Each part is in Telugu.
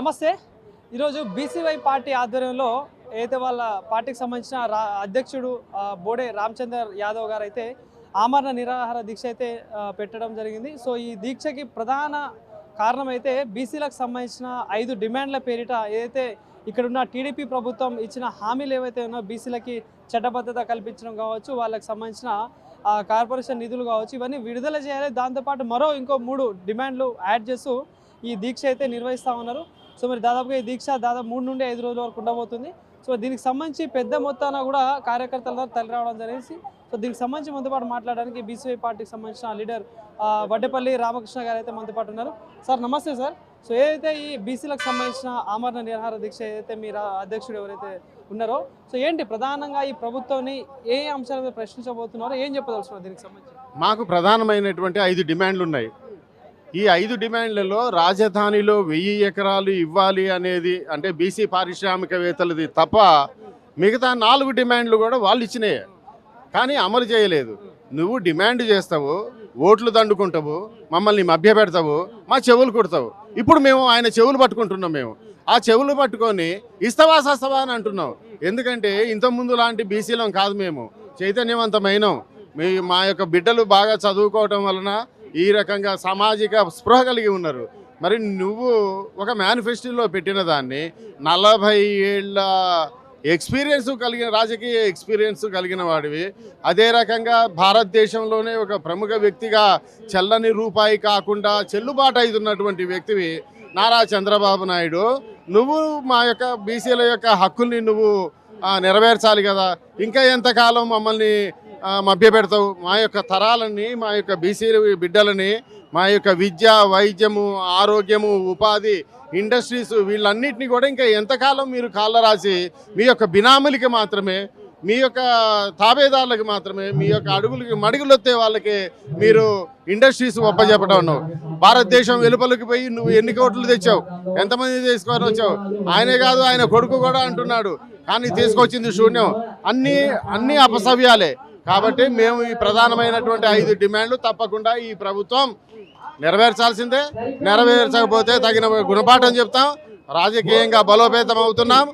నమస్తే. ఈరోజు బీసీవై పార్టీ ఆధ్వర్యంలో అయితే వాళ్ళ పార్టీకి సంబంధించిన అధ్యక్షుడు బోడే రామచందర్ యాదవ్ గారు అయితే ఆమరణ నిరాహార దీక్ష అయితే పెట్టడం జరిగింది. సో ఈ దీక్షకి ప్రధాన కారణం అయితే బీసీలకు సంబంధించిన 5 డిమాండ్ల పేరిట ఏదైతే ఇక్కడున్న టీడీపీ ప్రభుత్వం ఇచ్చిన హామీలు ఏవైతే ఉన్నాయో బీసీలకి చట్టబద్ధత కల్పించడం కావచ్చు, వాళ్ళకి సంబంధించిన కార్పొరేషన్ నిధులు కావచ్చు, ఇవన్నీ విడుదల చేయాలి. దాంతోపాటు ఇంకో 3 డిమాండ్లు యాడ్ చేస్తూ ఈ దీక్ష అయితే నిర్వహిస్తూ ఉన్నారు. సో మరి దాదాపుగా ఈ దీక్ష 3 నుండి 5 రోజుల వరకు ఉండబోతుంది. సో దీనికి సంబంధించి పెద్ద మొత్తాన కూడా కార్యకర్తల తరలి రావడం జరిగింది. సో దీనికి సంబంధించి మనతో పాటు మాట్లాడడానికి బీసీవై పార్టీకి సంబంధించిన లీడర్ వడ్డేపల్లి రామకృష్ణ గారు అయితే మనతో పాటు ఉన్నారు. సార్ నమస్తే సార్. సో ఏదైతే ఈ బీసీలకు సంబంధించిన ఆమరణ నిరాహార దీక్ష ఏదైతే మీరు అధ్యక్షుడు ఎవరైతే ఉన్నారో, సో ఏంటి ప్రధానంగా ఈ ప్రభుత్వాన్ని ఏ అంశాల మీద ప్రశ్నించబోతున్నారో ఏం చెప్పదలుచుకున్నారు దీనికి సంబంధించి? మాకు ప్రధానమైనటువంటి 5 డిమాండ్లు ఉన్నాయి. ఈ 5 డిమాండ్లలో రాజధానిలో 1000 ఎకరాలు ఇవ్వాలి అనేది అంటే బీసీ పారిశ్రామికవేత్తలది తప్ప మిగతా 4 డిమాండ్లు కూడా వాళ్ళు ఇచ్చినాయి, కానీ అమలు చేయలేదు. నువ్వు డిమాండ్ చేస్తావు, ఓట్లు దండుకుంటావు, మమ్మల్ని మభ్యపెడతావు, మా చెవులు కుడతావు. ఇప్పుడు మేము ఆయన చెవులు పట్టుకుంటున్నాం. మేము ఆ చెవులు పట్టుకొని ఇస్తవా సస్తవా అని అంటున్నాం. ఎందుకంటే ఇంతకుముందు లాంటి బీసీలం కాదు, మేము చైతన్యవంతమైనాం. మా యొక్క బిడ్డలు బాగా చదువుకోవటం వలన ఈ రకంగా సామాజిక స్పృహ కలిగి ఉన్నారు. మరి నువ్వు ఒక మేనిఫెస్టోలో పెట్టిన దాన్ని 40 ఏళ్ళ ఎక్స్పీరియన్స్ కలిగిన రాజకీయ ఎక్స్పీరియన్స్ కలిగిన వాడివి, అదే రకంగా భారతదేశంలోనే ఒక ప్రముఖ వ్యక్తిగా చెల్లని రూపాయి కాకుండా చెల్లుబాటు అవుతున్నటువంటి వ్యక్తివి నారా చంద్రబాబు నాయుడు, నువ్వు మా యొక్క బీసీల యొక్క హక్కుల్ని నువ్వు నెరవేర్చాలి కదా. ఇంకా ఎంతకాలం మమ్మల్ని మభ్యపెడతావు? మా యొక్క తరాలని, మా యొక్క బీసీ బిడ్డలని, మా యొక్క విద్య, వైద్యము, ఆరోగ్యము, ఉపాధి, ఇండస్ట్రీస్ వీళ్ళన్నింటినీ కూడా ఇంకా ఎంతకాలం మీరు కాళ్ళ రాసి మీ యొక్క బినాములకి మాత్రమే, మీ యొక్క తాబేదారులకు మాత్రమే, మీ యొక్క అడుగులకి మడుగులొత్తే వాళ్ళకి మీరు ఇండస్ట్రీస్ ఒప్పజెప్పడం ఉన్నావు. భారతదేశం వెలుపలికి పోయి నువ్వు ఎన్ని కోట్లు తెచ్చావు, ఎంతమంది తీసుకొని వచ్చావు? ఆయనే కాదు, ఆయన కొడుకు కూడా అంటున్నాడు, కానీ తీసుకొచ్చింది శూన్యం. అన్నీ అపసవ్యాలే. కాబట్టి మేము ఈ ప్రధానమైనటువంటి 5 డిమాండ్లు తప్పకుండా ఈ ప్రభుత్వం నెరవేర్చాల్సిందే. నెరవేర్చకపోతే తగిన గుణపాఠం చెప్తాం. రాజకీయంగా బలోపేతం అవుతున్నాం.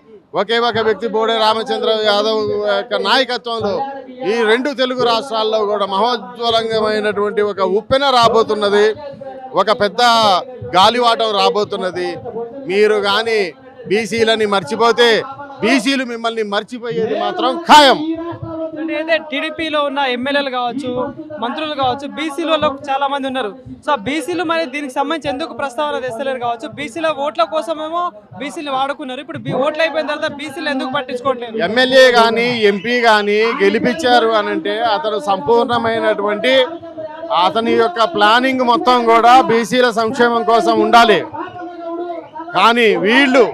ఒకే ఒక వ్యక్తి బోడే రామచంద్ర యాదవ్ యొక్క నాయకత్వంలో ఈ 2 తెలుగు రాష్ట్రాల్లో కూడా మహోజ్వలంగమైనటువంటి ఒక ఉప్పెన రాబోతున్నది, ఒక పెద్ద గాలివాటం రాబోతున్నది. మీరు కానీ బీసీలని మర్చిపోతే బీసీలు మిమ్మల్ని మర్చిపోయేది మాత్రం ఖాయం. అంటే టీడీపీలో ఉన్న ఎమ్మెల్యేలు కావచ్చు, మంత్రులు కావచ్చు, బీసీలలో చాలా మంది ఉన్నారు. సో బీసీలు మరి దీనికి సంబంధించి ఎందుకు ప్రస్తావన తెస్తలేరు కావచ్చు? బీసీల ఓట్ల కోసమేమో బీసీలు వాడుకున్నారు. ఇప్పుడు ఓట్లు అయిపోయిన తర్వాత బీసీలు ఎందుకు పట్టించుకోవట్లేదు? ఎమ్మెల్యే కానీ ఎంపీ కానీ గెలిపించారు అనంటే అతను సంపూర్ణమైనటువంటి అతని యొక్క ప్లానింగ్ మొత్తం కూడా బీసీల సంక్షేమం కోసం ఉండాలి. కానీ వీళ్ళు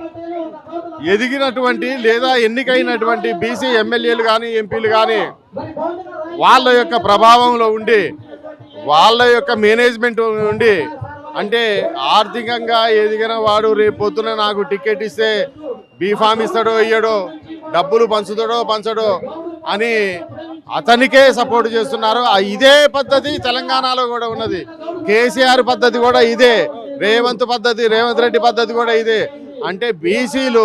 ఎదిగినటువంటి లేదా ఎన్నికైనటువంటి బీసీ ఎమ్మెల్యేలు కానీ ఎంపీలు కానీ వాళ్ళ యొక్క ప్రభావంలో ఉండి, వాళ్ళ యొక్క మేనేజ్మెంట్ ఉండి, అంటే ఆర్థికంగా ఎదిగిన వాడు రేపు పొద్దున నాకు టికెట్ ఇస్తే బీఫామ్ ఇస్తాడో ఇయ్యడో, డబ్బులు పంచడో అని అతనికే సపోర్ట్ చేస్తున్నారు. ఇదే పద్ధతి తెలంగాణలో కూడా ఉన్నది. కేసీఆర్ పద్ధతి కూడా ఇదే, రేవంత్ రెడ్డి పద్ధతి కూడా ఇదే. అంటే బీసీలు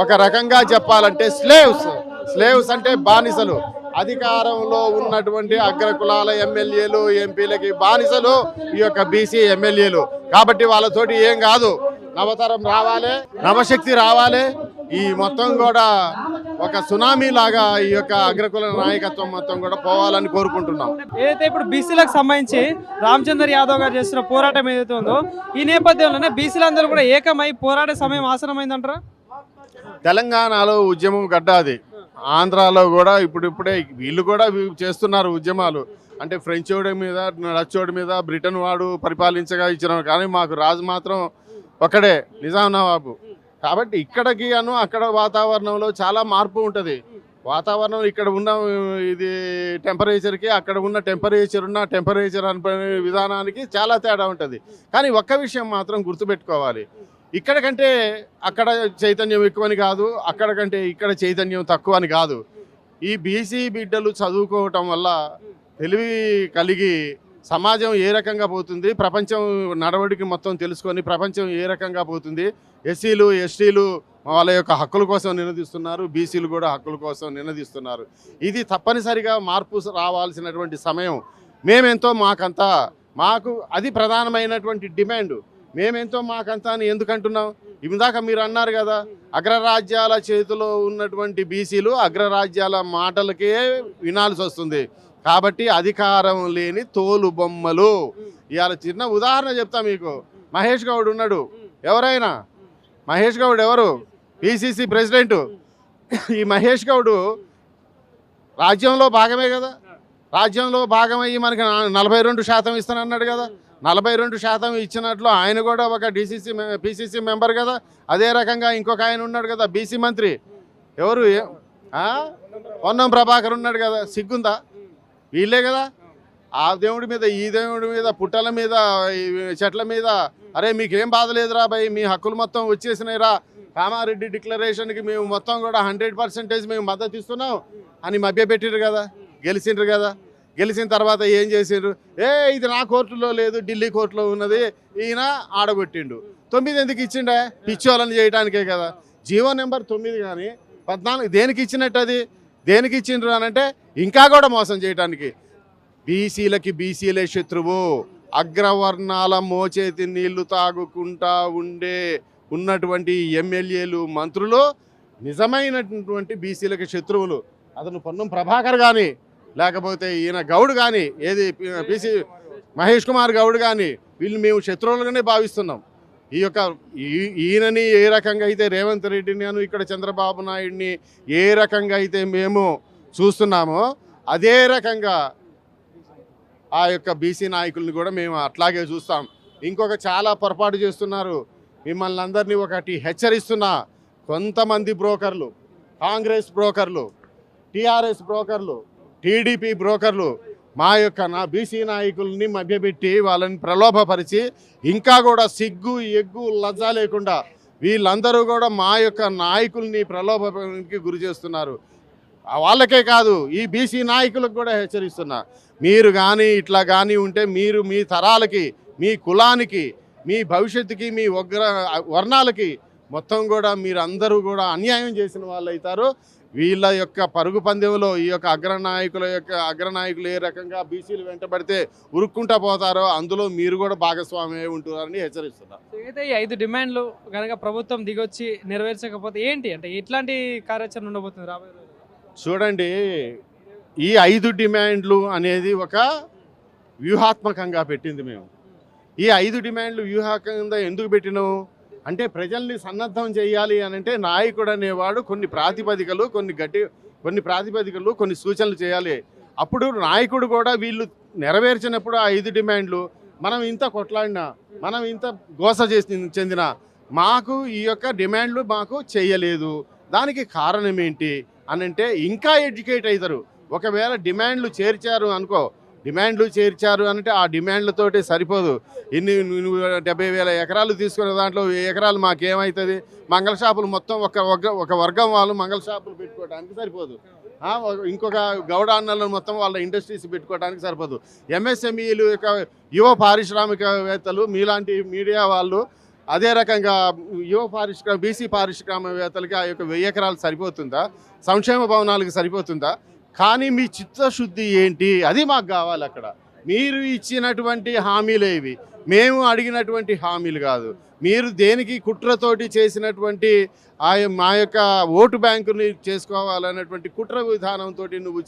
ఒక రకంగా చెప్పాలంటే స్లేవ్స్ అంటే బానిసలు. అధికారంలో ఉన్నటువంటి అగ్రకులాల ఎమ్మెల్యేలు ఎంపీలకి బానిసలు ఈ యొక్క బీసీ ఎమ్మెల్యేలు. కాబట్టి వాళ్ళతోటి ఏం కాదు. నవతరం రావాలి, నవశక్తి రావాలి. ఈ మొత్తం కూడా ఒక సునామీ లాగా ఈ యొక్క అగ్రకుల నాయకత్వం మొత్తం కూడా పోవాలని కోరుకుంటున్నాం. ఏదైతే ఇప్పుడు బీసీలకు సంబంధించి రామచందర్ యాదవ్ గారు చేస్తున్న పోరాటం ఏదైతే ఉందో, ఈ నేపథ్యంలోనే బీసీలందరూ కూడా ఏకమై పోరాడే సమయం ఆసనమైందంటారా? తెలంగాణలో ఉద్యమం గడ్డ అది. ఆంధ్రాలో కూడా ఇప్పుడిప్పుడే వీళ్ళు కూడా చేస్తున్నారు ఉద్యమాలు. అంటే ఫ్రెంచ్ వాడి మీద, డచ్ వాడి మీద బ్రిటన్ వాడు పరిపాలించగా ఇచ్చిన, కానీ మాకు రాజు మాత్రం ఒకడే, నిజాం నవాబు. కాబట్టి ఇక్కడికి అక్కడ వాతావరణంలో చాలా మార్పు ఉంటుంది. వాతావరణం ఇక్కడ ఉన్న ఇది టెంపరేచర్కి అక్కడ ఉన్న టెంపరేచర్ అనే విధానానికి చాలా తేడా ఉంటుంది. కానీ ఒక్క విషయం మాత్రం గుర్తుపెట్టుకోవాలి, ఇక్కడ కంటే అక్కడ చైతన్యం ఎక్కువని కాదు, అక్కడ కంటే ఇక్కడ చైతన్యం తక్కువ అని కాదు. ఈ బీసీ బిడ్డలు చదువుకోవటం వల్ల తెలివి కలిగి సమాజం ఏ రకంగా పోతుంది, ప్రపంచం నడవడికి మొత్తం తెలుసుకొని ప్రపంచం ఏ రకంగా పోతుంది. ఎస్సీలు ఎస్టీలు వాళ్ళ యొక్క హక్కుల కోసం నినదిస్తున్నారు, బీసీలు కూడా హక్కుల కోసం నినదిస్తున్నారు. ఇది తప్పనిసరిగా మార్పు రావాల్సినటువంటి సమయం. మేమెంతో మాకంతా, మాకు అది ప్రధానమైనటువంటి డిమాండ్. మేమెంతో మాకంతా అని ఎందుకంటున్నాం? ఇందాక మీరు అన్నారు కదా, అగ్రరాజ్యాల చేతిలో ఉన్నటువంటి బీసీలు అగ్రరాజ్యాల మాటలకే వినాల్సి వస్తుంది. కాబట్టి అధికారం లేని తోలు బొమ్మలు. ఇవాళ చిన్న ఉదాహరణ చెప్తా మీకు. మహేష్ గౌడ్ ఉన్నాడు. ఎవరైనా మహేష్ గౌడ్ ఎవరు? PCC president. ఈ మహేష్ గౌడ్ రాజ్యంలో భాగమే కదా. రాజ్యంలో భాగమయ్యి మనకి 42% ఇస్తానన్నాడు కదా. 42% ఇచ్చినట్లు ఆయన కూడా ఒక పిసిసి మెంబర్ కదా. అదే రకంగా ఇంకొక ఆయన ఉన్నాడు కదా, బీసీ మంత్రి. ఎవరు? పొన్నం ప్రభాకర్ ఉన్నాడు కదా. సిగ్గుందా? వీళ్ళే కదా ఆ దేవుడి మీద, ఈ దేవుడి మీద, పుట్టల మీద, చెట్ల మీద, అరే మీకేం బాధ లేదురా భయ్, మీ హక్కులు మొత్తం వచ్చేసినాయిరా, కామారెడ్డి డిక్లరేషన్కి మేము మొత్తం కూడా 100% మేము మద్దతు ఇస్తున్నాం అని మభ్యపెట్టిరు కదా. గెలిచిండ్రు కదా. గెలిచిన తర్వాత ఏం చేసిండ్రు? ఇది నా కోర్టులో లేదు, ఢిల్లీ కోర్టులో ఉన్నది, ఈయన ఆడగొట్టిండు. 9 ఎందుకు ఇచ్చిండే? పిచ్చోళ్ళని చేయడానికే కదా. జీవో నెంబర్ 9 కానీ 14 దేనికి ఇచ్చినట్టు? అది దేనికి ఇచ్చిండ్రు అని అంటే ఇంకా కూడా మోసం చేయడానికి. బీసీలకి బీసీలే శత్రువు. అగ్రవర్ణాల మోచేతి నీళ్లు తాగుకుంటా ఉన్నటువంటి ఎమ్మెల్యేలు, మంత్రులు నిజమైనటువంటి బీసీలకి శత్రువులు. అతను పొన్నం ప్రభాకర్ కానీ, లేకపోతే ఈయన గౌడ్ కానీ, ఏది పిసి మహేష్ కుమార్ గౌడ్ కానీ, వీళ్ళు మేము శత్రువులుగానే భావిస్తున్నాం. ఈయనని ఏ రకంగా అయితే రేవంత్ రెడ్డిని ఇక్కడ చంద్రబాబు నాయుడిని ఏ రకంగా అయితే మేము చూస్తున్నామో అదే రకంగా ఆ యొక్క బీసీ నాయకుల్ని కూడా మేము అట్లాగే చూస్తాం. ఇంకొక చాలా పొరపాటు చేస్తున్నారు. మిమ్మల్ని అందరినీ ఒకటి హెచ్చరిస్తున్నా. కొంతమంది బ్రోకర్లు, కాంగ్రెస్ బ్రోకర్లు, టీఆర్ఎస్ బ్రోకర్లు, టీడీపీ బ్రోకర్లు నా బీసీ నాయకుల్ని మభ్యపెట్టి వాళ్ళని ప్రలోభపరిచి ఇంకా కూడా సిగ్గు ఎగ్గు లజ్జ లేకుండా వీళ్ళందరూ కూడా మా యొక్క నాయకుల్ని ప్రలోభానికి గురి చేస్తున్నారు. వాళ్ళకే కాదు, ఈ బీసీ నాయకులకు కూడా హెచ్చరిస్తున్నా. మీరు కానీ ఇట్లా కానీ ఉంటే మీరు మీ తరాలకి, మీ కులానికి, మీ భవిష్యత్తుకి, మీ వర్ణాలకి మొత్తం కూడా మీరందరూ కూడా అన్యాయం చేసిన వాళ్ళు అవుతారు. వీళ్ళ యొక్క పరుగు పందెంలో ఈ యొక్క అగ్రనాయకులు ఏ రకంగా బీసీలు వెంటబడితే ఉరుక్కుంటా పోతారో అందులో మీరు కూడా భాగస్వామ్యం ఉంటున్నారని హెచ్చరిస్తున్నారు. అయితే ఈ 5 డిమాండ్లు కనుక ప్రభుత్వం దిగొచ్చి నెరవేర్చకపోతే ఏంటి అంటే ఎట్లాంటి కార్యాచరణ ఉండబోతుంది రాబోయే రోజుల్లో? చూడండి, ఈ 5 డిమాండ్లు అనేది ఒక వ్యూహాత్మకంగా పెట్టింది మేము. ఈ 5 డిమాండ్లు వ్యూహాత్మకంగా ఎందుకు పెట్టినాము అంటే ప్రజల్ని సన్నద్ధం చేయాలి అని అంటే నాయకుడు అనేవాడు కొన్ని ప్రాతిపదికలు కొన్ని సూచనలు చేయాలి. అప్పుడు నాయకుడు కూడా వీళ్ళు నెరవేర్చినప్పుడు ఆ 5 డిమాండ్లు మనం ఇంత కొట్లాడినా, మనం ఇంత గోస చెందినా మాకు ఈ యొక్క డిమాండ్లు మాకు చేయలేదు. దానికి కారణం ఏంటి అని అంటే ఇంకా ఎడ్యుకేట్ అవుతారు. ఒకవేళ డిమాండ్లు చేర్చారు అంటే ఆ డిమాండ్లతోటి సరిపోదు. నువ్వు 70,000 ఎకరాలు తీసుకునే దాంట్లో 1000 ఎకరాలు మాకేమవుతుంది? మంగళ షాపులు మొత్తం ఒక వర్గం వాళ్ళు మంగళ షాపులు పెట్టుకోవడానికి సరిపోదు. ఇంకొక గౌడ అన్నలను మొత్తం వాళ్ళ ఇండస్ట్రీస్ పెట్టుకోవడానికి సరిపోదు. ఎంఎస్ఎంఈలు యొక్క యువ పారిశ్రామికవేత్తలు మీలాంటి మీడియా వాళ్ళు అదే రకంగా బీసీ పారిశ్రామికవేత్తలకి ఆ యొక్క 1000 ఎకరాలు సరిపోతుందా? సంక్షేమ భవనాలకు సరిపోతుందా? కానీ మీ చిత్తశుద్ధి ఏంటి? అది మాకు కావాలి. అక్కడ మీరు ఇచ్చినటువంటి హామీలు ఇవి, మేము అడిగినటువంటి హామీలు కాదు. మీరు దేనికి కుట్రతోటి చేసినటువంటి మా యొక్క ఓటు బ్యాంకుని చేసుకోవాలన్నటువంటి కుట్ర విధానంతో నువ్వు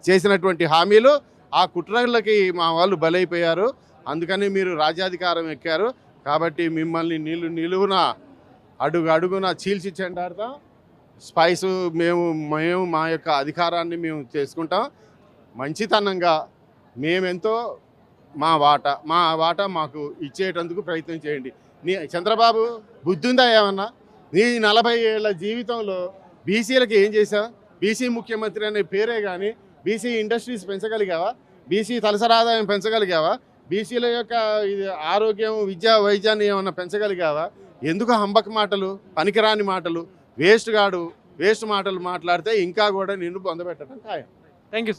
చేసినటువంటి హామీలు, ఆ కుట్రలకి మా వాళ్ళు బలైపోయారు. అందుకని మీరు రాజ్యాధికారం ఎక్కారు. కాబట్టి మిమ్మల్ని నిలువున అడుగున చీల్చి చెండాడతాం. స్పైసు మేము మా యొక్క అధికారాన్ని మేము చేసుకుంటాం. మంచితనంగా మేమెంతో మా వాటా మాకు ఇచ్చేటందుకు ప్రయత్నం చేయండి. చంద్రబాబు బుద్ధి ఉందా ఏమన్నా? నీ 40 ఏళ్ల జీవితంలో బీసీలకు ఏం చేసావు? బీసీ ముఖ్యమంత్రి అనే పేరే కానీ బీసీ ఇండస్ట్రీస్ పెంచగలిగావా? బీసీ తలసరి ఆదాయం పెంచగలిగావా? బీసీల యొక్క ఆరోగ్యం, విద్యా, వైద్యాన్ని ఏమన్నా పెంచగలిగావా? ఎందుకు హంబక మాటలు, పనికిరాని మాటలు, వేస్ట్ మాటలు మాట్లాడితే ఇంకా కూడా నిన్ను పొందబెట్టడం ఖాయం. Thank you.